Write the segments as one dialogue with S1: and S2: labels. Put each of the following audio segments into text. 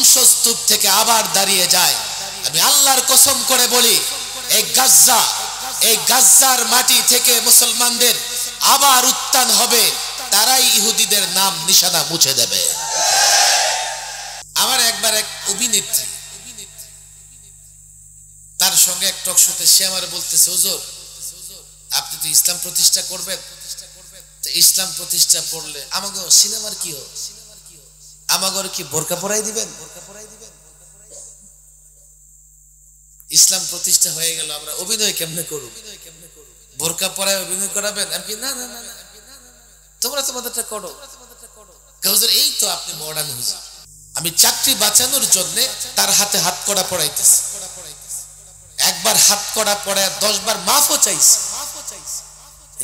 S1: ধ্বংসস্তূপ থেকে আবার দাঁড়িয়ে যায়। আমি আল্লাহর কসম করে বলি, এই গাজ্জার মাটি থেকে মুসলমানদের আবার উত্থান হবে, তারাই ইহুদিদের নাম নিশানা মুছে দেবে। আমার একবার এক অভিনেত্রী, তার সঙ্গে এক টক শোতে সে আমার বলতেছে, হুজুর আপনি তো ইসলাম প্রতিষ্ঠা করবেন, তো ইসলাম প্রতিষ্ঠা করলে আমাকে সিনেমার কি হোক, আমাকে কি বোরকা পরাই দিবেন? ইসলাম প্রতিষ্ঠা হয়ে গেল, আমরা অভিনয় কেমনে করব? বোরকা পরায় অভিনয় করাবেন? আমি না না না, তোমরা তোমাদেরটা করো। হুজুর এই তো আপনি মডার্ন হুজুর। আমি চাকরি বাঁচানোর জন্য তার হাতে হাত কড়া পড়াইতেছি। একবার হাত কড়া পড়ায় 10 বার মাফও চাইছি।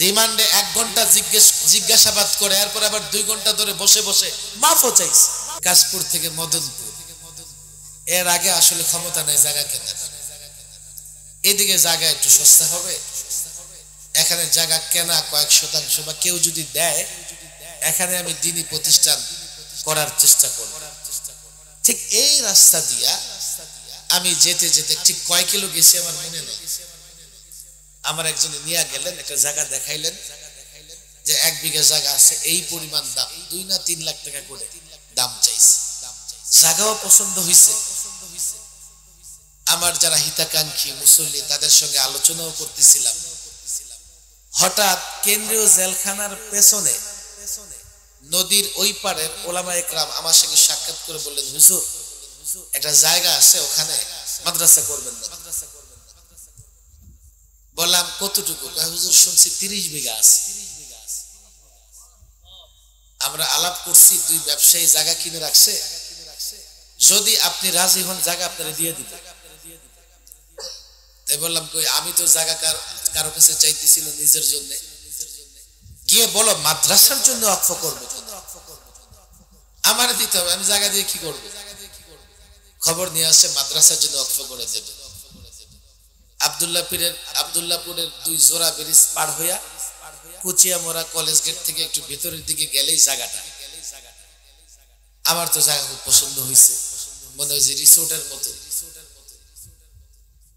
S1: রিমান্ডে 1 ঘন্টা জিজ্ঞাসাবাদ করে এরপর আবার 2 ঘন্টা ধরে বসে বসে মাফও চাইছি। কাশপুর থেকে মদনপুর, এর আগে আসলে ক্ষমতা নেই জায়গা কেনার। এদিকে জায়গা একটু সস্তা হবে, এখানে জায়গা কেনা কয়েক শতাংশ বা কেউ যদি দেয়, এখানে আমি দ্বীনি প্রতিষ্ঠান করার চেষ্টা করব। ঠিক এই রাস্তা দিয়া আমি যেতে যেতে ঠিক কয় কিলো গেছি আমার মনে নেই। আমার একজনে নিয়ে গেলেন, একটা জায়গা দেখাইলেন যে 1 বিঘা জায়গা আছে, এই পরিমাণ দাম, 2 না 3 লাখ টাকা করে দাম চাইছে। জায়গাও পছন্দ হয়েছে। আমার যারা হিতাকাঙ্ক্ষী মুসল্লি তাদের সঙ্গে আলোচনাও করতেছিলাম। হঠাৎ কেন্দ্রীয় জেলখানার পেছনে নদীর ওই পারের ওলামা একরাম আমার সঙ্গে সাক্ষাৎ করে বললেন, হুজুর একটা জায়গা আছে, ওখানে মাদ্রাসা করবেন না? বললাম কতটুকু? হুজুর শুনছি 30 বিঘা আছে। আমরা আলাপ করছি, 2 ব্যবসায়ী জায়গা কিনে রাখছে, যদি আপনি রাজি হন জায়গা আপনারা দিয়ে দিবেন। তাই বললাম কই আমি তো জায়গা কারো কাছে চাইতেছি না, নিজের জন্য। গিয়ে বলো মাদ্রাসার জন্য ওয়াকফ করবে, আমার দিতে হবে, আমি জায়গা দিয়ে কি করব? খবর নিয়ে আসছে মাদ্রাসার জন্য ওয়াকফ করে দেবে। আব্দুল্লাহপুরের 2 জোড়া ব্রিজ পার হইয়া কুচিয়ামোড়া কলেজ গেট থেকে একটু ভেতরের দিকে গেলেই জায়গাটা। আমার তো জায়গা খুব পছন্দ হয়েছে, মনে হয় যে রিসোর্টের মতো।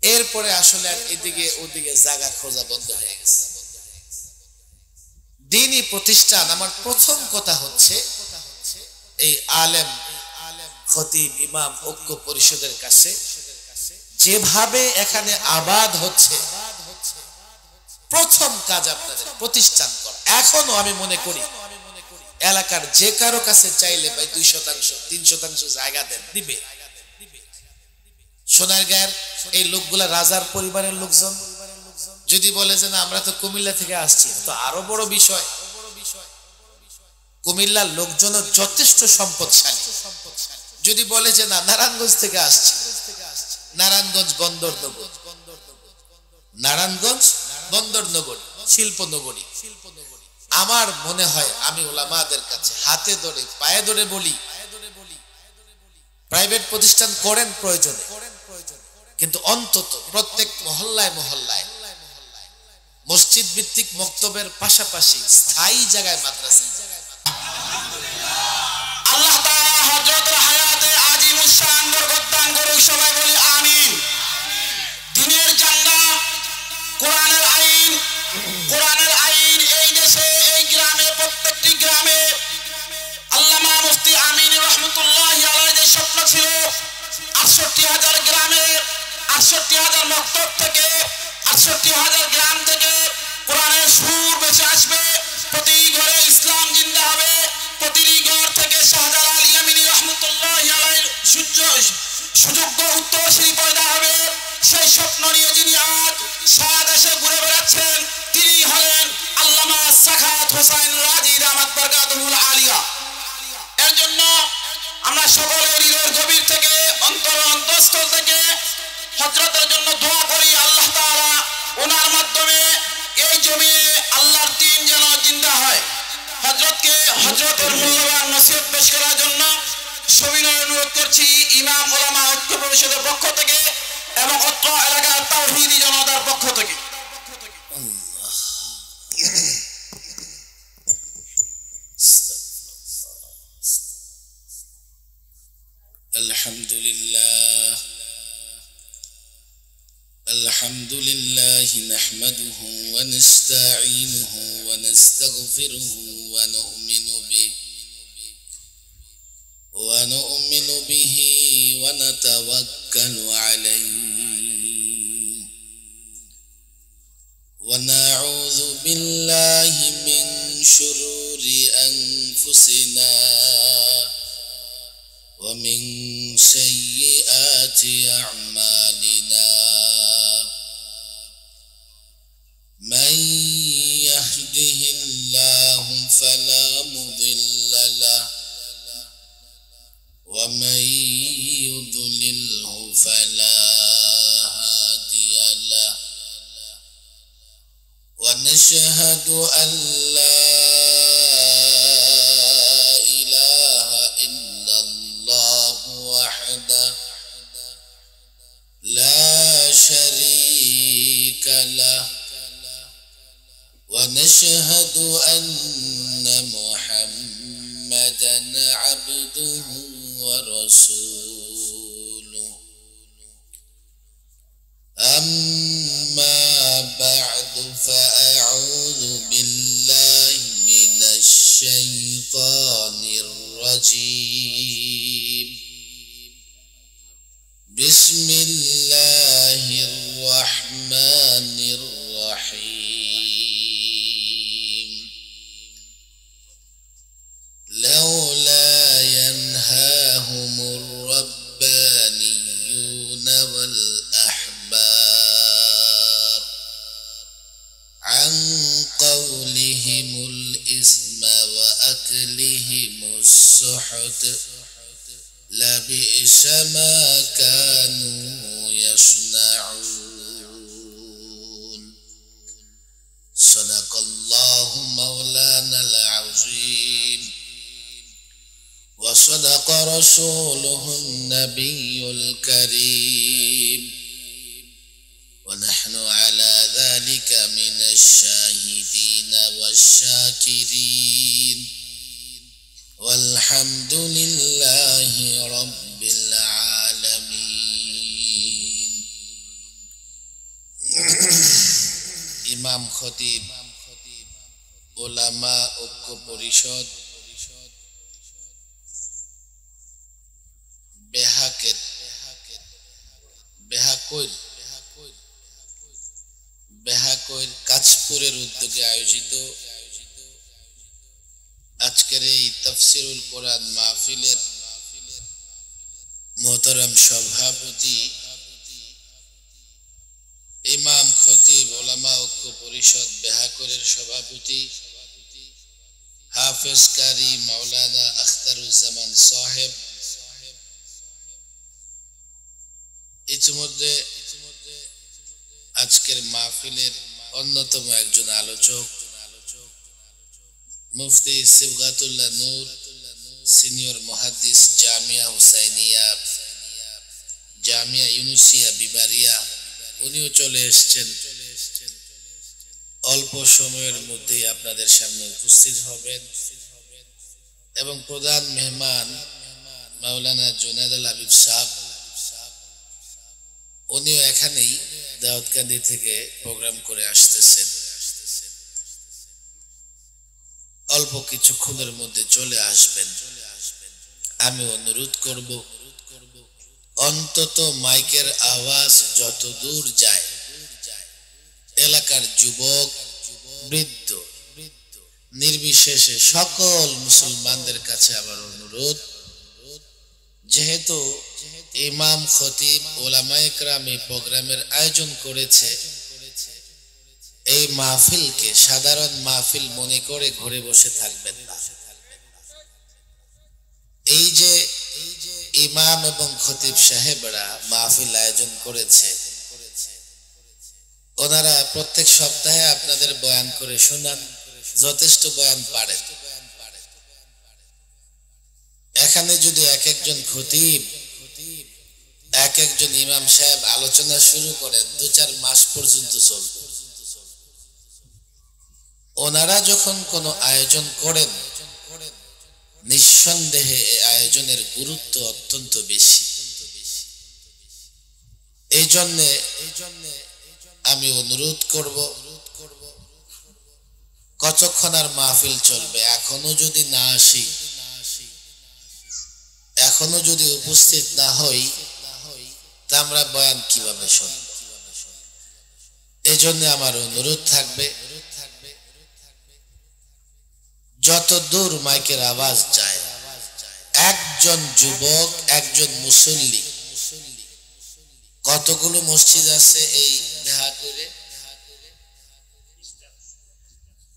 S1: এরপরে আসলে আর এদিকে ওদিকে জায়গা খোঁজা বন্ধ হয়ে গেছে। দ্বীনি প্রতিষ্ঠান, আমার প্রথম কথা হচ্ছে এই আলেম খতিব ইমাম ঐক্য পরিষদের কাছে যেভাবে এখানে আবাদ হচ্ছে, প্রথম কাজ আপনাদের প্রতিষ্ঠান করা। এখনো আমি মনে করি এলাকার যে কারো কাছে চাইলে ভাই 2% 3% জায়গা দেন, দিবে। সোনারগাঁয়ের এই লোকগুলা রাজার পরিবারের লোকজন, যদি বলে যে না আমরা তো কুমিল্লা থেকে আসছি, তো আরো বড় বিষয়। কুমিল্লার লোকজন যথেষ্ট সম্পদশালী। যদি বলে যে না নারায়ণগঞ্জ থেকে আসছি, নারায়ণগঞ্জ বন্দর নগরী, নারায়ণগঞ্জ বন্দর নগরী, শিল্প নগরী। আমার মনে হয় আমি ওলামাদের কাছে হাতে ধরে পায়ে ধরে বলি, প্রাইভেট প্রতিষ্ঠান করেন প্রয়োজনে, কিন্তু অন্তত প্রত্যেক মহল্লায় মহল্লায় মসজিদ ভিত্তিক মক্তবের পাশাপাশি স্থায়ী জায়গায় মাদ্রাসা।
S2: আল্লাহ তাআলা হযরতের হায়াতে আজিমুস শান বরকত দান করুক, সবাই বলি আমিন। দ্বীনের জান্নাত, কোরআনের আইন এই দেশে, এই গ্রামে, প্রত্যেকটি গ্রামে আল্লামা মুফতি আমিন রহমাতুল্লাহি আলাইহির স্বপ্ন ছিল ৬৮,০০০ গ্রামে, ৬৮,০০০ মক্তব থেকে, ৬৮,০০০ গ্রাম থেকে কোরআনের সুর বেঁচে আসবে। প্রতি ঘরে ইসলাম জিন্দা হবে, প্রতিটি ঘর থেকে শাহজালাল ইয়ামিনী রহমাতুল্লাহি আলাইহির সুযোগ্য উত্তরসূরি পয়দা হবে। সেই স্বপ্ন নিয়ে যিনি আজ সারা দেশে ঘুরে বেড়াচ্ছেন, তিনি হলেন আল্লামা সাখাওয়াত হোসাইন রাজি দামাত বরকাতুহুল আলিয়া। এর জন্য আমরা সকলে হৃদয়ের গভীর থেকে, অন্তঃস্থল থেকে হযরতের জন্য দোয়া করি, আল্লাহ তাআলা ওনার মাধ্যমে এই জমিনে আল্লাহর দ্বীন যেন জিন্দা হয়। হযরতের মূল্যবান নসিহত পেশ করার জন্য সবিনয় অনুরোধ করছি ইমাম ওলামা ঐক্য পরিষদের পক্ষ থেকে এবং অত্র এলাকার তাওহীদি জনতার পক্ষ থেকে।
S1: الحمد لله نحمده ونستعينه ونستغفره ونؤمن به ونتوكل عليه ونعوذ بالله من شرور أنفسنا ومن سيئات أعمالنا من يهده الله فلا مضل له ومن يضلله فلا هادي له ونشهد أن لا إله إلا الله وحده لا شريك له ونشهد أن محمدا عبده ورسوله أما بعد فأعوذ بالله من الشيطان الرجيم بسم الله الرحمن الرحيم لولا ينهاهم الربانيون والأحبار عن قولهم الإثم وأكلهم السحت لبئس ما كانوا يصنعون صدق الله مولانا العظيم وصدق رسوله النبي الكريم ونحن على ذلك من الشاهدين والشاكرين والحمد لله رب العالمين ইমাম খতিব উলামা ঐক্য পরিষদ বেহাকৈর কাঁচপুরের উদ্যোগে আয়োজিত আজকের এই তাফসিরুল কোরআন মাহফিলের মোহতারাম সভাপতি ইমাম খতিব উলামা ঐক্য পরিষদ বেহাকৈরের সভাপতি হাফেজ কারি মাওলানা আখতারুজ্জামান সাহেব, ইতিমধ্যে আজকের মাহফিলের অন্যতম একজন আলোচক মুফতি সিবগাতুল্লাহ নূর, সিনিয়র মুহাদ্দিস জামিয়া হুসাইনিয়া, জামিয়া ইউনুসিয়া বিবারিয়া, উনিও চলে এসেছেন। অল্প সময়ের মধ্যেই আপনাদের সামনে উপস্থিত হবেন এবং প্রধান মেহমান মাওলানা জুনায়েদ আল হাবিব সাহেব, উনিও এখানেই দাউদকান্দি থেকে প্রোগ্রাম করে আসতেছেন। অল্প কিছুক্ষণের মধ্যে চলে আসবেন। আমি অনুরোধ করব অন্তত মাইকের আওয়াজ যত দূর যায়, এলাকার যুবক বৃদ্ধ নির্বিশেষে সকল মুসলমানদের কাছে আমার অনুরোধ, যেহেতু ইমাম খতিব ওলামায়ে কেরাম এই প্রোগ্রামের আয়োজন করেছে, এই মাহফিলকে সাধারণ মাহফিল মনে করে ঘরে বসে থাকবেন না। এই যে ইমাম এবং খতিব সাহেবরা মাহফিল আয়োজন করেছে, ওনারা প্রত্যেক সপ্তাহে আপনাদের বয়ান করে শোনান, যথেষ্ট বয়ান পারেন। এখানে যদি এক একজন খতিব, এক একজন ইমাম সাহেব আলোচনা শুরু করেন, 2-4 মাস পর্যন্ত চলবে। ওনারা যখন কোনো আয়োজন করেন, নিঃসন্দেহে এই আয়োজনের গুরুত্ব অত্যন্ত বেশি। এই জন্যে আমি অনুরোধ করব, কতক্ষণ আর মাহফিল চলবে? এখনো যদি না আসি, এখনো যদি উপস্থিত না হই, তা আমরা বয়ান কিভাবে শুনব? এই জন্য আমার অনুরোধ থাকবে, যত দূর মাইকের আওয়াজ যায়, একজন যুবক, একজন মুসল্লি, কতগুলো মসজিদ আছে এই দেখা করে?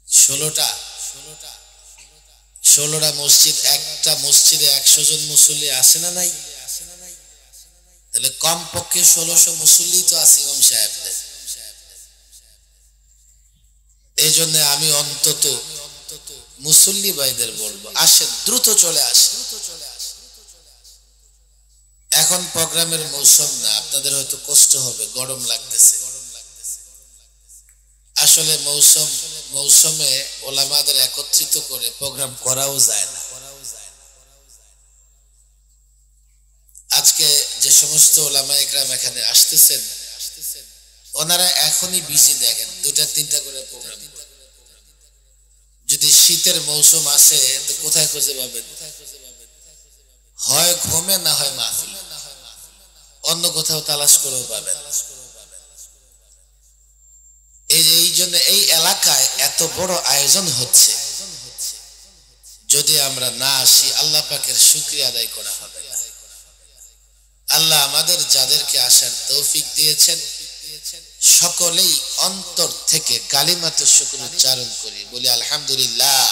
S1: 16টা মসজিদ। একটা মসজিদে 100 জন মুসল্লি আছে না নাই? তাহলে কমপক্ষে 1600 মুসল্লি তো আছে ইমাম সাহেবদের। এই জন্য আমি অন্তত মুসল্লি ভাইদের বলবো, আসেন, দ্রুত চলে আসেন। এখন প্রোগ্রামের মৌসুম না, আপনাদের হয়তো কষ্ট হবে, গরম লাগতেছে। আসলে মৌসুমে ওলামাদের একত্রিত করে প্রোগ্রাম করাও যায় না। আজকে যে সমস্ত ওলামা ইকরাম এখানে আসতেছেন, ওনারা এখনই বিজি, দেখেন 2-3টা করে প্রোগ্রাম। যদি শীতের মৌসুম আসে তো কোথায় খুঁজে পাবেন? হয় ঘুমে, না হয় মাহফিল, অন্য কোথাও তালাশ করেও পাবেন। এই জন্য এই এলাকায় এত বড় আয়োজন হচ্ছে, যদি আমরা না আসি আল্লাহ পাকের শুকরিয়া আদায় করা হবে না। আল্লাহ আমাদের যাদেরকে আসার তৌফিক দিয়েছেন, সকলেই অন্তর থেকে কালিমাতে শুকর উচ্চারণ করি, বলি আলহামদুলিল্লাহ,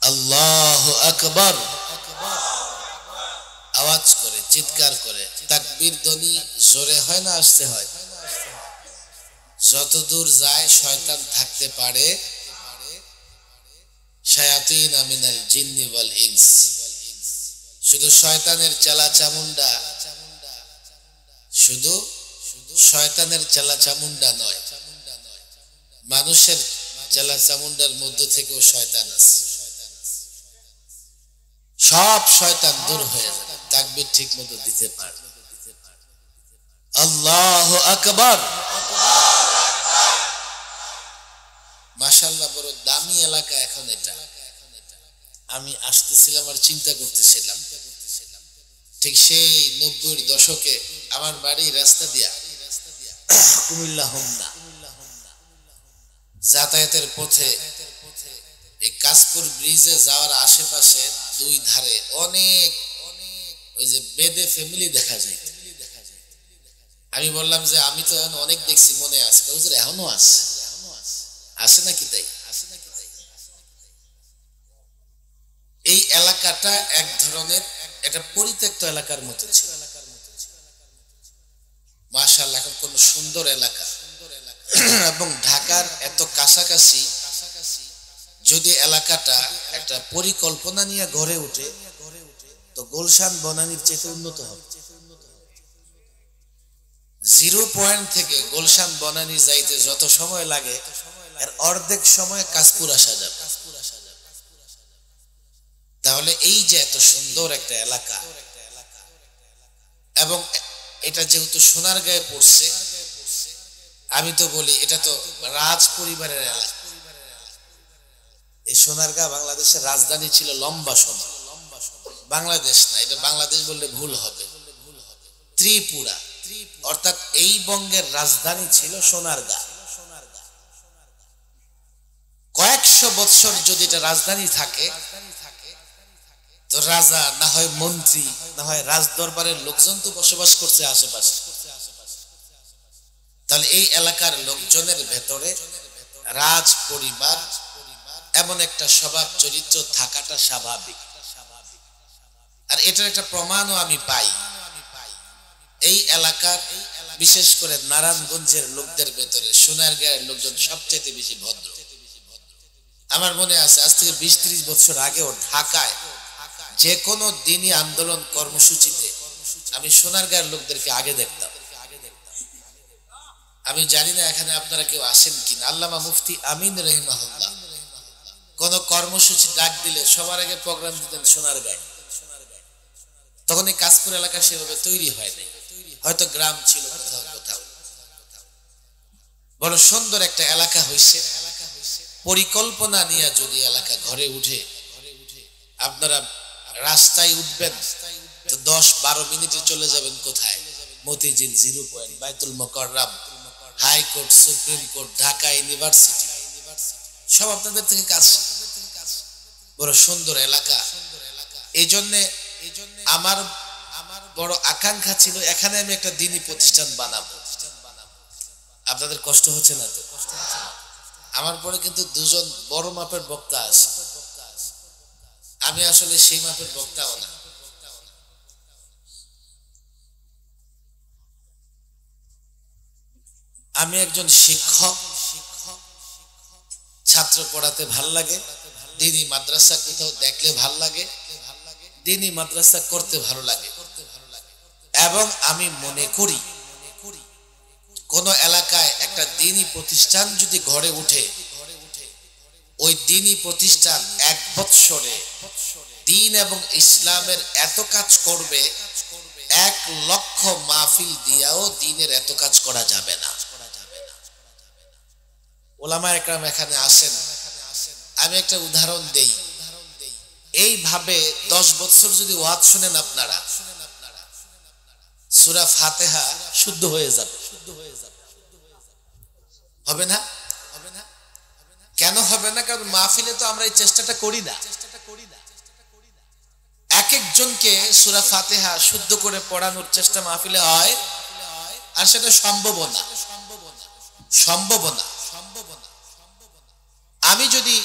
S1: আল্লাহু আকবার। আওয়াজ করে, চিৎকার করে, তাকবীর ধ্বনি জোরে হয় না আসতে হয়? যতদূর যায় শয়তান থাকতে পারে, শায়াতিন মিনাল জিন্নি ওয়াল ইনস। শুধু শয়তানের চেলা চামুন্ডা, শুধু শয়তানের চেলা চামুন্ডা নয়, মানুষের চেলা চামুন্ডার মধ্য থেকেও শয়তান আছে। সব শয়তান দূর হয়ে যাবে তাকবীর ঠিক মতো দিতে পারে। আল্লাহু আকবার। মাশাআল্লাহ, বড় দামি এলাকা। এখন এটা আমি আসতেছিলাম আর চিন্তা করতেছিলাম, ঠিক সেই 90-এর দশকে আমার বাড়ি রাস্তা দিয়া কুমিল্লা হোমনা, যাতায়াতের পথে এই কাশপুর ব্রিজে যাওয়ার আশেপাশে দুই ধারে অনেক ওই যে বেদে ফ্যামিলি দেখা যায়। আমি বললাম যে আমি তো এখন অনেক দেখছি, মনে আছে? হুজুর এখনো আছে নাকি? তাই এই এলাকাটা এক ধরনের একটা পরিত্যক্ত এলাকার মতো ছিল। মাশাআল্লাহ, এখন কোন সুন্দর এলাকা। এবং ঢাকার এত কাছাকাছি যদি এলাকাটা একটা পরিকল্পনা নিয়ে গড়ে ওঠে, তো গুলশান বনানীর চেয়ে উন্নত হবে। 0 পয়েন্ট থেকে গুলশান বনানী যাইতে যত সময় লাগে, এর অর্ধেক সময় কাশপুর আসা যাবে। তাহলে এই যে এত সুন্দর একটা এলাকা, এবং এটা যেহেতু সোনারগাঁয়ে পড়ছে, আমি তো বলি এটা তো রাজ পরিবারের এলাকা। এই সোনারগাঁ বাংলাদেশের রাজধানী ছিল লম্বা সময়। বাংলাদেশ না, এটা বাংলাদেশ বললে ভুল হবে, ত্রিপুরা, অর্থাৎ এই বঙ্গের রাজধানী ছিল সোনারগাঁ। কয়েকশো বৎসর যদি এটা রাজধানী থাকে, তো রাজা না হয় মন্ত্রী, না হয় রাজ দরবারের লোকজন তো বসবাস করছে আশেপাশে। তাহলে এই এলাকার লোকজনের ভেতরে রাজ পরিবার এমন একটা স্বভাব চরিত্র থাকাটা স্বাভাবিক। আর এটার একটা প্রমাণও আমি পাই। এই এলাকার বিশেষ করে নারায়ণগঞ্জের লোকদের ভেতরে সোনারগাঁয়ের লোকজন সবচেয়ে বেশি ভদ্র। আমার মনে আছে আজ থেকে 20-30 বছর আগেও ঢাকায় যে কোনো দিনই আন্দোলন কর্মসূচিতে আমি সোনারগাঁয়ের লোকদেরকে আগে দেখতাম। আমি জানি না এখানে আপনারা কেউ আসেন কিনা। আল্লামা মুফতি আমিন রহিমাহুল্লাহ কোন কর্মসূচি ডাক দিলে সবার আগে প্রোগ্রাম দিতেন সোনারগাঁয়ে। তখন এই কাশপুর এলাকা সেভাবে তৈরি হয়নি, হয়তো গ্রাম ছিল কোথাও কোথাও। বড় সুন্দর একটা এলাকা হয়েছে। পরিকল্পনা নিয়ে যদি এলাকা ঘরে উঠে, আপনারা রাস্তায় উঠবেন তো 10-12 মিনিটে চলে যাবেন কোথায়? Motijheel, 0 point, Baitul Mukarram, high court, supreme court, Dhaka university, সব আপনাদের থেকে কাছে। বড় সুন্দর এলাকা। এই জন্যে আমার বড় আকাঙ্ক্ষা ছিল এখানে আমি একটা দ্বীনি প্রতিষ্ঠান বানাবো। আপনাদের কষ্ট হচ্ছে না তো? আমার পরে কিন্তু 2জন বড় মাপের বক্তা আছে, আমি আসলে সেই মাপের বক্তাও না। আমি একজন শিক্ষক, ছাত্র পড়াতে ভাল লাগে, দ্বীনি মাদ্রাসা কোথাও দেখলে ভাল লাগে, দ্বীনি মাদ্রাসা করতে ভালো লাগে। এবং আমি মনে করি কোন এলাকায় একটা দ্বীনি প্রতিষ্ঠান যদি গড়ে উঠে, ওই দ্বীনি প্রতিষ্ঠান 1 বৎসরে দ্বীন এবং ইসলামের এত কাজ করবে, 1 লক্ষ মাহফিল দিয়াও দ্বীনের এত কাজ করা যাবে না। ওলামা একরাম এখানে আসেন, আমি একটা উদাহরণ দেই। এইভাবে 10 বছর যদি ওয়াজ শুনেন আপনারা, সূরা ফাতিহা শুদ্ধ হয়ে যাবে। হবে না? কেন হবে না? কারণ মাহফিলে তো আমরা এই চেষ্টাটা করি না। এক একজনকে সূরা ফাতিহা শুদ্ধ করে পড়ানোর চেষ্টা মাহফিলে হয়, আর সেটা সম্ভব না। আমি যদি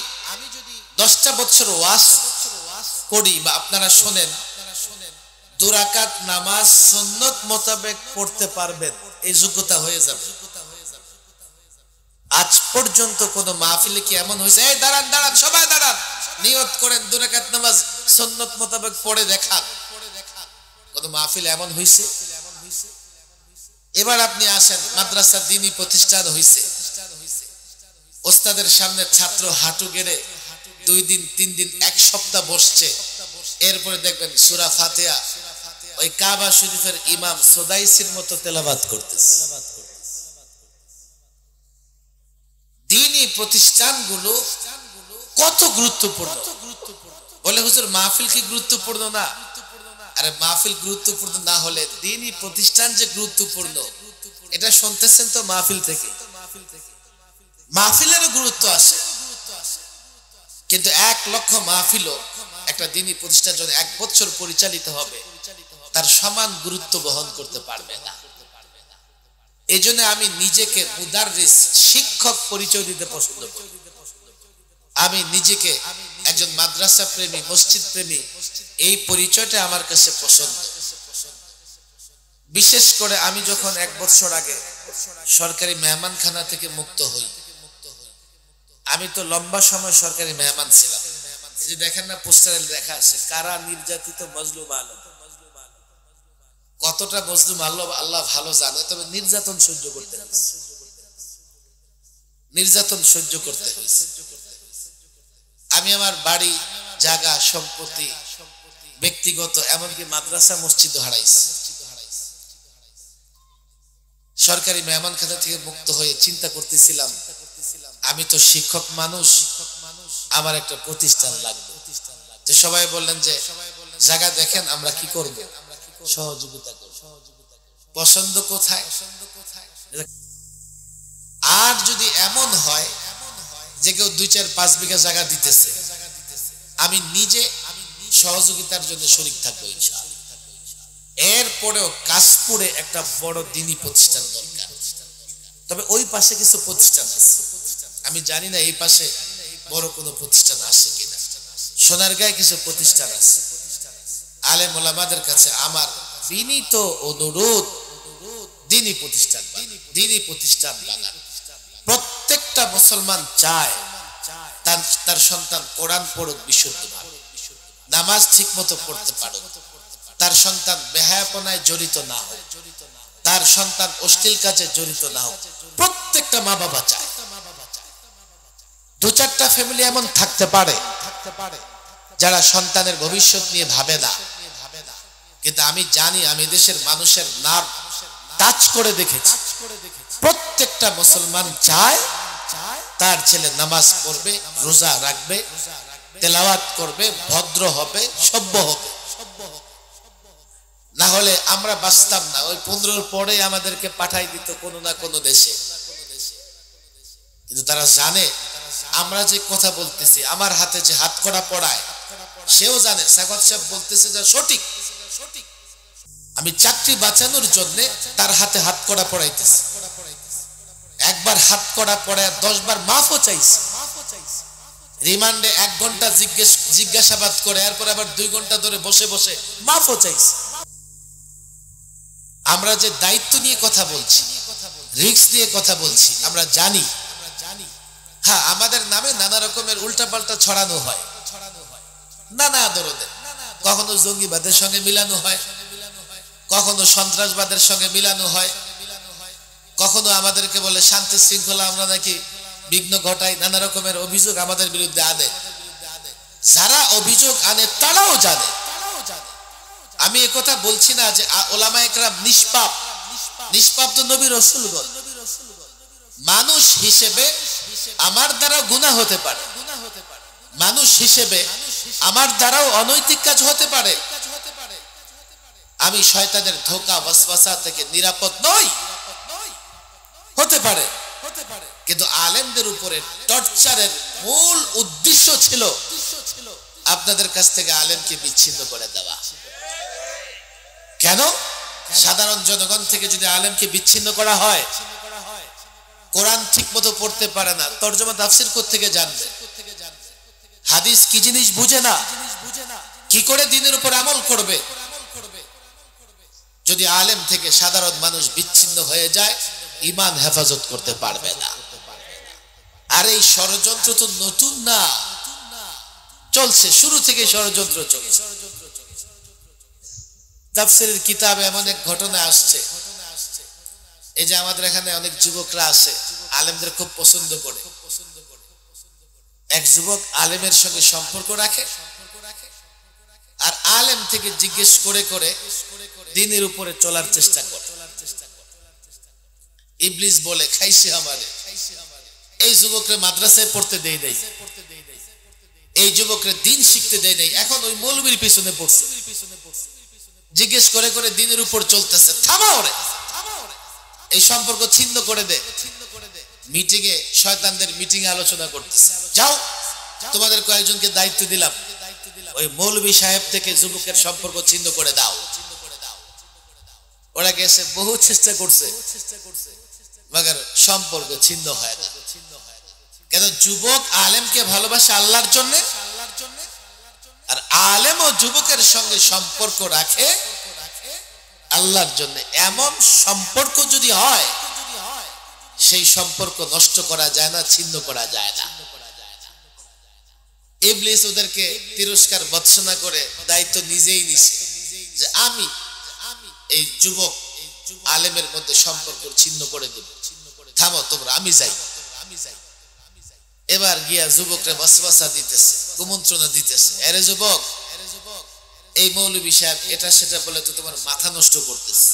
S1: 10টা বছর ওয়াজ করি বা আপনারা শোনেন, 2 রাকাত নামাজ সুন্নত মোতাবেক পড়তে পারবেন, এই যোগ্যতা হয়ে যাবে। আজ পর্যন্ত কোন মাহফিলে কি এমন হয়েছে, এই দাঁড়ান দাঁড়ান সবাই দাঁড়ান, নিয়ত করেন 2 রাকাত নামাজ সুন্নত মোতাবেক পড়ে দেখান? কোন মাহফিল এমন হয়েছে? এবার আপনি আসেন, মাদ্রাসা দ্বীনি প্রতিষ্ঠান হয়েছে, ওস্তাদের সামনে ছাত্র হাঁটু গেড়ে 2 দিন 3 দিন 1 সপ্তাহ বসছে, এরপরে দেখবেন সূরা ফাতিহা ওই কাবা শরীফের ইমাম সুদাইসির মতো তেলাওয়াত করতেছে। দ্বীনি প্রতিষ্ঠানগুলো কত গুরুত্বপূর্ণ! বলে হুজুর মাহফিল কি গুরুত্বপূর্ণ না? আরে মাহফিল গুরুত্বপূর্ণ না হলে দ্বীনি প্রতিষ্ঠান যে গুরুত্বপূর্ণ এটা শুনতেছেন তো মাহফিল থেকে। মাহফিলেরও গুরুত্ব আছে, কিন্তু 1 লক্ষ মাহফিলও একটা দ্বীনি প্রতিষ্ঠান যদি 1 বছর পরিচালিত হবে, তার সমান গুরুত্ব বহন করতে পারবে না। এই জন্য আমি নিজেকে মুদাররিস, শিক্ষক পরিচয় দিতে পছন্দ করি। আমি নিজেকে একজন মাদ্রাসা প্রেমী, মসজিদ প্রেমী, এই পরিচয়টা আমার কাছে পছন্দ। বিশেষ করে আমি যখন 1 বছর আগে সরকারি মেহমানখানা থেকে মুক্ত হই, আমি তো লম্বা সময় সরকারি মেহমান ছিলাম। এই যে দেখেন না পোস্টারে লেখা আছে, কারা নির্যাতিত মজলুম আলম। কতটা মজলুম আল্লাহ ভালো জানে, তবে নির্যাতন সহ্য করতে হয়েছে, নির্যাতন সহ্য করতে হয়েছে। আমি আমার বাড়ি, জায়গা, সম্পত্তি, ব্যক্তিগত, এমনকি মাদ্রাসা মসজিদ হারাইছি। সরকারি মেহমানখানা থেকে মুক্ত হয়ে চিন্তা করতেছিলাম, আমি তো শিক্ষক মানুষ, আমার একটা প্রতিষ্ঠান লাগবে। তো সবাই বললেন যে জায়গা দেখেন, আমরা কি করব? সহযোগিতা করব। পছন্দ কোথায়? আর যদি এমন হয় যে কেউ 2-4-5 বিঘা জায়গা দিতেছে, আমি নিজে সহযোগিতার জন্য শরীক থাকবো ইনশাআল্লাহ। এরপরেও কাশপুরে একটা বড় দ্বীনি প্রতিষ্ঠান দরকার। তবে ওই পাশে কিছু প্রতিষ্ঠান আছে, আমি জানি না এই পাশে বড় কোনো প্রতিষ্ঠান আছে কিনা। সোনারগাঁয়ে কিছু প্রতিষ্ঠান আছে। আলেম ওলামাদের কাছে আমার বিনীত অনুরোধ, দ্বীনি প্রতিষ্ঠান বানান। প্রত্যেকটা মুসলমান চায় তার সন্তান কোরআন পড়ুক বিশুদ্ধভাবে, নামাজ ঠিক মতো পড়তে পারুক, তার সন্তান বেহায়াপনায় জড়িত না হোক, তার সন্তান অশ্লীল কাজে জড়িত না হোক। প্রত্যেকটা মা বাবা চায়। 2-4টা ফ্যামিলি এমন থাকতে পারে যারা সন্তানের ভবিষ্যৎ নিয়ে ভাবে না, কিন্তু আমি জানি, আমি দেশের মানুষের নার্ভ টাচ করে দেখেছি। প্রত্যেকটা মুসলমান চায় তার ছেলে নামাজ পড়বে, রোজা রাখবে, তেলাওয়াত করবে, ভদ্র হবে, সভ্য হবে। না হলে আমরা বাঁচতাম না। ওই 15 পরে আমাদেরকে পাঠাই দিত কোনো না কোনো দেশে। কিন্তু তারা জানে আমরা যে কথা বলতেছি, আমার হাতে যে হাত কড়া পড়ায়, সেও জানে সাগত সাহেব বলতেছে যা সঠিক। আমি চাকরি বাঁচানোর জন্য তার হাতে হাত কড়া পড়াইতেছি। একবার হাত কড়া পড়ায় 10 বার মাফও চাইছে। রিমান্ডে 1 ঘন্টা জিজ্ঞাসাবাদ করে, এরপর আবার 2 ঘন্টা ধরে বসে বসে মাফও চাইছে। আমরা যে দায়িত্ব নিয়ে কথা বলছি, রিস্ক নিয়ে কথা বলছি, আমরা জানি। হ্যাঁ, আমাদের নামে নানা রকমের উল্টাপাল্টা ছড়ানো হয়, নানা দরদে। কখনো জঙ্গিবাদের সঙ্গে মিলানো হয়, কখনো সন্ত্রাসবাদের সঙ্গে মিলানো হয়, কখনো আমাদেরকে বলে শান্তি শৃঙ্খলা আমরা নাকি বিঘ্ন ঘটাই। নানা রকমের অভিযোগ আমাদের বিরুদ্ধে আনে। যারা অভিযোগ আনে তারাও জানে। আমি একথা বলছি না যে ওলামায়ে কেরাম নিষ্পাপ। নিষ্পাপ তো নবী রাসূলগণ। মানুষ হিসেবে আমার দ্বারা গুনাহ হতে পারে, মানুষ হিসেবে আমার দ্বারাও অনৈতিক কাজ হতে পারে। আমি শয়তানের ধোঁকা ওয়াসওয়াসা থেকে নিরাপদ নই, হতে পারে। কিন্তু আলেমদের উপরে টর্চারের মূল উদ্দেশ্য ছিল আপনাদের কাছ থেকে আলেমকে বিচ্ছিন্ন করে দেওয়া। কেন? সাধারণ জনগণ থেকে যদি আলেমকে বিচ্ছিন্ন করা হয়, কোরআন ঠিক মতো পড়তে পারে না, তরজমা তাফসীর কোত্থেকে জানবে? হাদিস কি জিনিস বুঝে না, কি করে দ্বীনের উপর আমল করবে? যদি আলেম থেকে সাধারণ মানুষ বিচ্ছিন্ন হয়ে যায়, ঈমান হেফাজত করতে পারবে না। আর এই ষড়যন্ত্র তো নতুন না, চলছে শুরু থেকে ষড়যন্ত্র চলছে। তাফসীরের কিতাবে এমন এক ঘটনা আসছে, এই যে আমাদের এখানে অনেক যুবকরা আছে, আলেমদের খুব পছন্দ করে। এক যুবক আলেমের সঙ্গে সম্পর্ক রাখে, আর আলেম থেকে জিজ্ঞেস করে করে দ্বীনের উপরে চলার চেষ্টা করে। ইবলিস বলে খাইছে আমারে। এই যুবকরে মাদ্রাসায় পড়তে দেই নাই, এই যুবকরে দ্বীন শিখতে দেয় নাই। এখন ওই মৌলবীর পিছনে পড়ছে, জিজ্ঞেস করে করে দ্বীনের উপর চলতেছে। থামাও রে, এই সম্পর্ক ছিন্ন করে দে। মিটিং এ শয়তানদের মিটিং এ আলোচনা করতেছে, যাও তোমাদের কয়েকজনকে দায়িত্ব দিলাম, ওই মৌলবী সাহেব থেকে যুবকের সম্পর্ক ছিন্ন করে দাও। ওরা গেছে, বহু চেষ্টা করছে, মগর সম্পর্ক ছিন্ন হয় না। কেন? যুবক আলেমকে ভালোবাসে আল্লাহর জন্য, আর আলেম ও যুবকের সঙ্গে সম্পর্ক রাখে আল্লাহর জন্য। এমন সম্পর্ক যদি হয়, সেই সম্পর্ক নষ্ট করা যায় না, ছিন্ন করা যায় না। ইবলিস ওদেরকে তিরস্কার ভৎসনা করে দায়িত্ব নিজেই নিছে যে আমি এই যুবক আলেমের মধ্যে সম্পর্ক ছিন্ন করে দেব, থামো তোমরা, আমি যাই। এবার গিয়া যুবকরা ওয়াসওয়াসা দিতেছে, কুমন্ত্রণা দিতেছে, আরে যুবক, এই মৌলবী সাহেব এটা সেটা বলে তো তোমার মাথা নষ্ট করতেছে।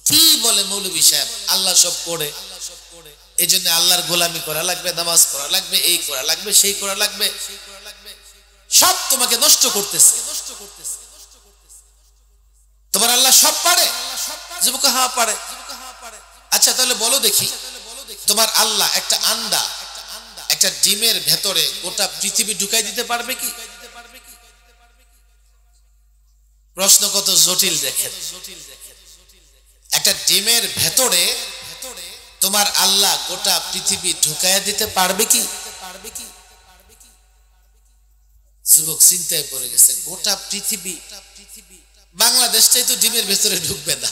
S1: কি বলে মৌলবী সাহেব? আল্লাহ সব করে, এই জন্য আল্লাহর গোলামি করা লাগবে, নামাজ পড়া লাগবে, এই করা লাগবে, সেই করা লাগবে, সব তোমাকে নষ্ট করতেছে। তোমার আল্লাহ সব পারে? যুবক হ্যাঁ পারে। আচ্ছা তাহলে বলো দেখি, তোমার আল্লাহ একটা আন্ডা, একটা ডিমের ভেতরে গোটা পৃথিবী ঢুকাই দিতে পারবে কি? প্রশ্ন কত জটিল দেখেন। একটা ডিমের ভেতরে তোমার আল্লাহ গোটা পৃথিবী ঢুকাইয়া দিতে পারবে কি? যুবক চিন্তায় পড়ে গেছে, গোটা পৃথিবী, বাংলাদেশটাই তো ডিমের ভেতরে ঢুকবে না।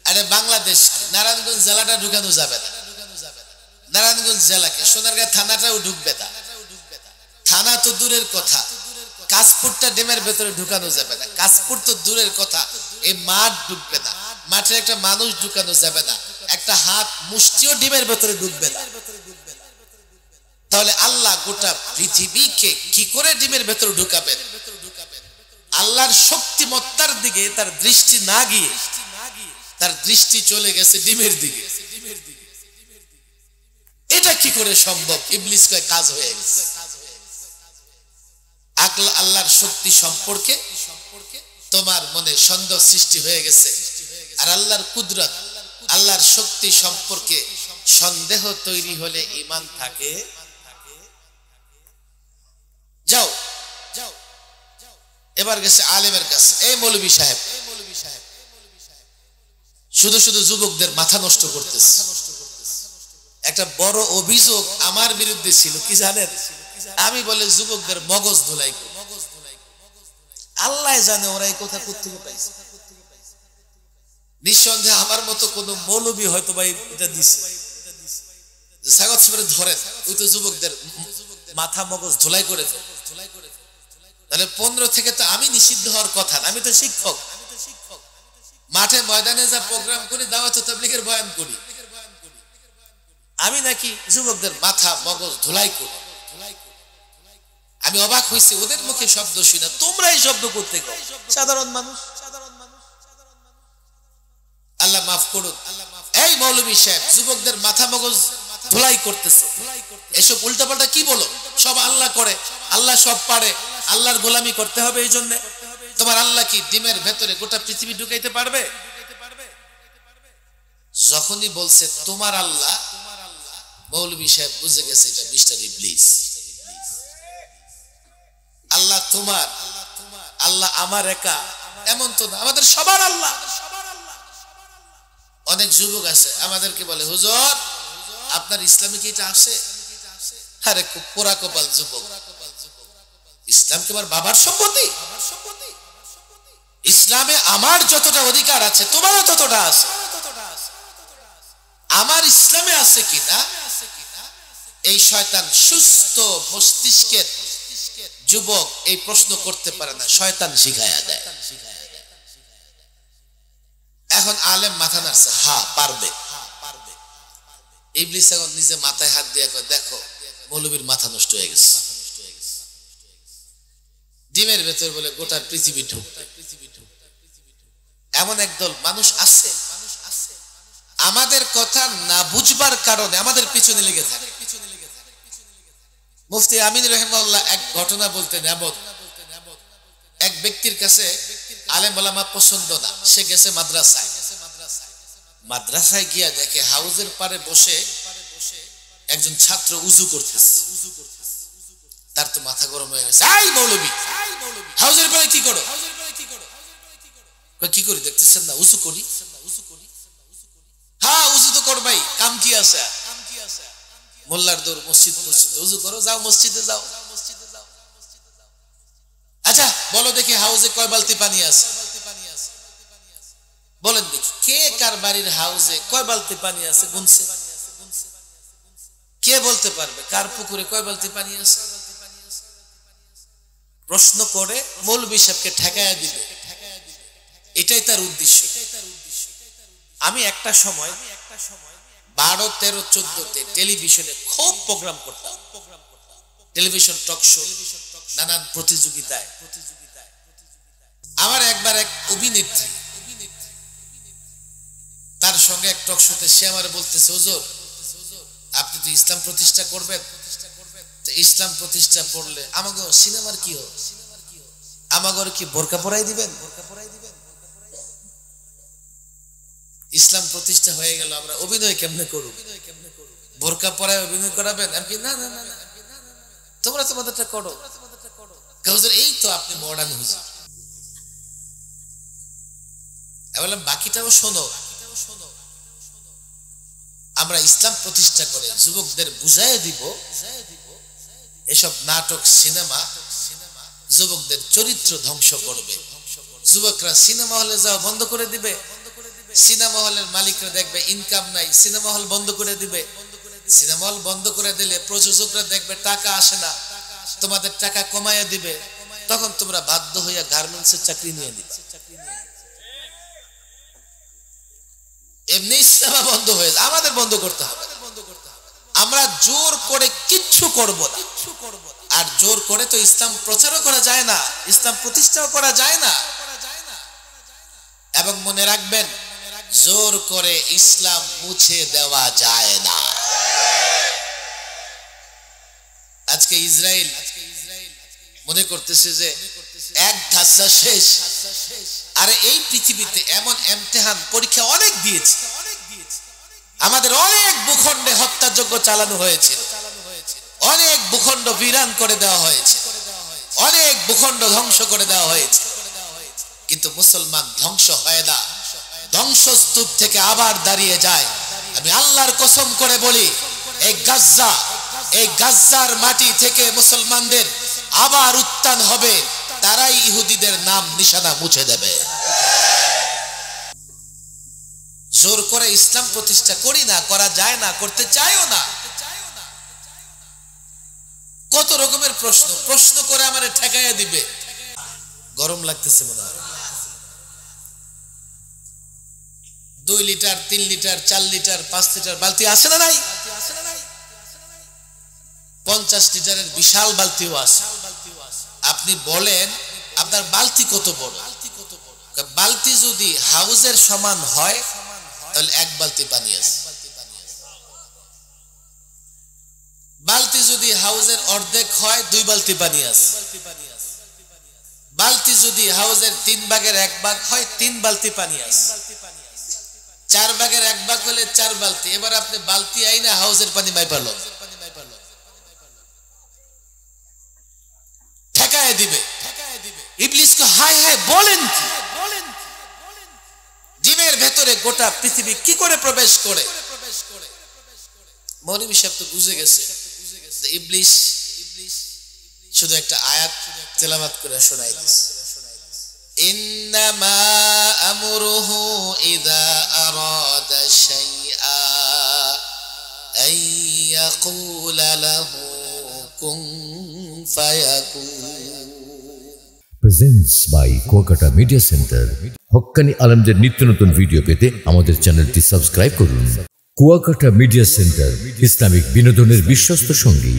S1: আরে বাংলাদেশ, নারায়ণগঞ্জ জেলাটা ঢুকানো যাবে না, নারায়ণগঞ্জ জেলাকে, সোনারগাঁ থানাটাও ঢুকবে না। থানা তো দূরের কথা, কাশপুরটা ডিমের ভেতরে ঢুকানো যাবে না। কাশপুর তো দূরের কথা, এই মাঠ ঢুকবে না, মাঠে একটা মানুষ ঢুকানো যাবে না, একটা হাত মুষ্টিও ডিমের ভেতরে ঢুকবে না। তাহলে আল্লাহ গোটা পৃথিবীকে কি করে ডিমের ভেতরে ঢুকাবেন? আল্লাহর শক্তিমত্তার দিকে তার দৃষ্টি না গিয়ে তার দৃষ্টি চলে গেছে ডিমের দিকে। এটা কি করে সম্ভব? ইবলিস কয় কাজ হয়ে গেছে। আল্লাহর শক্তি সম্পর্কে তোমার মনে সন্দেহ সৃষ্টি হয়ে গেছে, আর আল্লাহর কুদরত, আল্লাহর শক্তি সম্পর্কে সন্দেহ তৈরি হলে ঈমান থাকে। যাও যাও, এবার গেছে আলেমের কাছে, এই মৌলভী সাহেব শুধু শুধু যুবকদের মাথা নষ্ট করতেছে। একটা বড় অভিযোগ আমার বিরুদ্ধে ছিল কি জানেন? আমি বলে যুবকদের মগজ ধুলাই করি। আল্লাহ জানে ওরা এই কথা কোত্থেকে পাইছে। নিঃসন্দেহে আমার মতো কোন মৌলবী হয়তো ভাই এটা দিছে, সাগত সাহেবের ধরেন, ওই তো যুবকদের মাথা মগজ ধুলাই করে। তাহলে 15 থেকে তো আমি নিষিদ্ধ হওয়ার কথা না, আমি তো শিক্ষক। মাঠে ময়দানে যা প্রোগ্রাম করি, দাওয়াত ও তাবলীগের বয়ান করি, আমি নাকি যুবকদের মাথা মগজ ধুলাই করি। আমি অবাক হয়েছি, ওদের মুখে শব্দ শুনে তোমরা এই শব্দ করতে গো, সাধারণ মানুষ। আল্লাহ মাফ করুন, এই মৌলভী সাহেব যুবকদের মাথা মগজ ধুলাই করতেছে। এসব উল্টাপাল্টা কি বলো? সব আল্লাহ করে, আল্লাহ সব পারে, আল্লাহর গোলামি করতে হবে। এই জন্য তোমার আল্লাহ কি ডিমের ভেতরে গোটা পৃথিবী ঢুকাইতে পারবে? যখনই বলছে তোমার আল্লাহ, মৌলভী সাহেব বুঝে গেছে এটা মিস্টার ইবলিস। আল্লাহ তোমার, আল্লাহ আমার একা এমন তো না, আমাদের সবার আল্লাহ। অনেক যুবক আছে আমাদেরকে বলে, হুজুর আপনার ইসলামে কি এটা আছে? আরে খুব পোড়া কপাল যুবক, ইসলাম কি আমার বাবার সম্পত্তি? ইসলামে আমার যতটা অধিকার আছে তোমারও ততটা আছে। আমার ইসলামে আছে কিনা এই শয়তান সুস্থ মস্তিষ্কের যুবক এই প্রশ্ন করতে পারে না, শয়তান শিখায়া দেয়। এখন আলেম মাথা নাড়ছে, হ্যাঁ পারবে। ইবলিস এখন নিজে মাথায় হাত দিয়ে কয়, দেখো মৌলবীর মাথা নষ্ট হয়ে গেছে, ডিমের ভেতর বলে গোটা পৃথিবী ঢুক। এমন একদল মানুষ আছে আমাদের কথা না বুঝবার কারণে আমাদের পিছনে লেগে থাকে। মুফতি আমিন রাহিমাহুল্লাহ এক ঘটনা বলতে নেবত, এক ব্যক্তির কাছে আলেম ওলামা পছন্দ না, সে গেছে মাদ্রাসায়। মাদ্রাসায় গিয়া দেখে হাউজের পারে বসে একজন ছাত্র উজু করতেছে। তার তো মাথা গরম হয়ে গেছে, এই মৌলবী হাউজের পারে কি করো? কি করি দেখতেছেন না? উজু করি। হ্যাঁ উজু তো করবাই, কাম কি আছে? মোল্লার দৌড়, মসজিদ মসজিদ উজু করো, যাও মসজিদে যাও। আচ্ছা বলো দেখি হাউজে কয় বালতি পানি আছে? বলেন দেখি কে কার বাড়ির হাউজে কয় বালতি পানি আছে গুনছে? কে বলতে পারবে কার পুকুরে কয় বালতি পানি আছে? প্রশ্ন করে মৌলভী সাহেবকে ঠেকায়া দিবে, এটাই তার উদ্দেশ্য। আমি একটা সময় 12, 13, 14-তে টেলিভিশনে খুব প্রোগ্রাম করতাম, টেলিভিশন টক শো, নানান প্রতিযোগিতায়। আমার একবার এক অভিনেত্রী, তার সঙ্গে এক টক শোতে সে আমার বলতেছে, হুজুর আপনি তো ইসলাম প্রতিষ্ঠা করবেন, ইসলাম প্রতিষ্ঠা করলে আমাকে সিনেমার কি হোক, আমাকে কি বোরকা পরাই দিবেন? ইসলাম প্রতিষ্ঠা হয়ে গেল, আমরা অভিনয় কেমনে করব? বোরকা পরায় অভিনয় করাবেন? আমি কি না না না, তোমরা তোমাদেরটা করো। হুজুর এই তো আপনি মডার্ন হুজুর। আমি বললাম বাকিটাও শোনো। আমরা ইসলাম প্রতিষ্ঠা করে যুবকদের বুঝাই দিব, এসব নাটক সিনেমা যুবকদের চরিত্র ধ্বংস করবে। যুবকরা সিনেমা হলে যাও বন্ধ করে দিবে, সিনেমা হলের মালিকরা দেখবে ইনকাম নাই, সিনেমা হল বন্ধ করে দিবে। সিনেমা হল বন্ধ করে দিলে প্রযোজকরা দেখবে টাকা আসে না, তোমাদের টাকা কমাইয়া দিবে, তখন তোমরা বাধ্য হইয়া গার্মেন্টসের চাকরি নিয়ে নিবে। এমনি সিনেমা বন্ধ হয়ে যায়, আমাদের বন্ধ করতে হবে। আমরা জোর করে কিচ্ছু করব না, আর আর জোর করে তো ইসলাম প্রচারও করা যায় না, ইসলাম প্রতিষ্ঠাও করা যায় না। এবং মনে রাখবেন, জোর করে ইসলাম মুছে দেওয়া যায় না। আজকে ইসরায়েল মনে করতেছে যে এক ধাঁচা শেষ। আরে এই পৃথিবীতে এমন ইমতিহান পরীক্ষা অনেক দিয়েছে, আমাদের অনেক ভূখণ্ডে হত্যাযজ্ঞ চালানো হয়েছে, অনেক ভূখণ্ড বিরান করে দেওয়া হয়েছে, অনেক ভূখণ্ড ধ্বংস করে দেওয়া হয়েছে, কিন্তু মুসলমান ধ্বংস হয় না, ধ্বংসস্তূপ থেকে আবার দাঁড়িয়ে যায়। আমি আল্লাহর কসম করে বলি, এই গাজ্জার মাটি থেকে মুসলমানদের আবার উত্থান হবে, তারাই ইহুদিদের নাম নিশানা মুছে দেবে। জোর করে ইসলাম প্রতিষ্ঠা করি না, করা যায় না, করতে চাইও না। কত রকমের প্রশ্ন করে আমারে ঠেকাইয়া দিবে। গরম লাগতেছে মনে হয়। 2 লিটার 3 লিটার 4 লিটার 5 লিটার বালতি আছে না নাই? 50 লিটারের বিশাল বালতিও আছে। আপনি বলেন আপনার বালতি কত বড়? বালতি যদি হাউজের সমান হয় তাহলে 1 বালতি পানি আছে। বালতি যদি হাউজের অর্ধেক হয় 2 বালতি পানি আছে। বালতি যদি হাউজের 3 ভাগের 1 ভাগ হয় 3 বালতি পানি আছে। 4 ভাগের 1 ভাগ হলে 4 বালতি। এবার আপনি বালতি আইনা হাউজের পানি মাইপালো, ঠেকায় দিবে। ইবলিসকে হায় হায় বলেন কি? জিনের ভেতরে গোটা পৃথিবী কি করে প্রবেশ করে? মৌলভী সাহেব তো বুঝে গেছে। ইবলিস শুধু একটা আয়াত তেলাওয়াত করে শোনাই দিয়েছে, ইন্নামা আমরুহু ইযা আরাদা শাইআ আইয়াকুলা লাহু কুন ফায়াকুন।
S3: Presents by Kuakata media centre. হক্কানি আলেমদের নিত্য নতুন ভিডিও পেতে আমাদের চ্যানেলটি সাবস্ক্রাইব করুন। কুয়াকাটা মিডিয়া সেন্টার, ইসলামিক বিনোদনের বিশ্বস্ত সঙ্গী।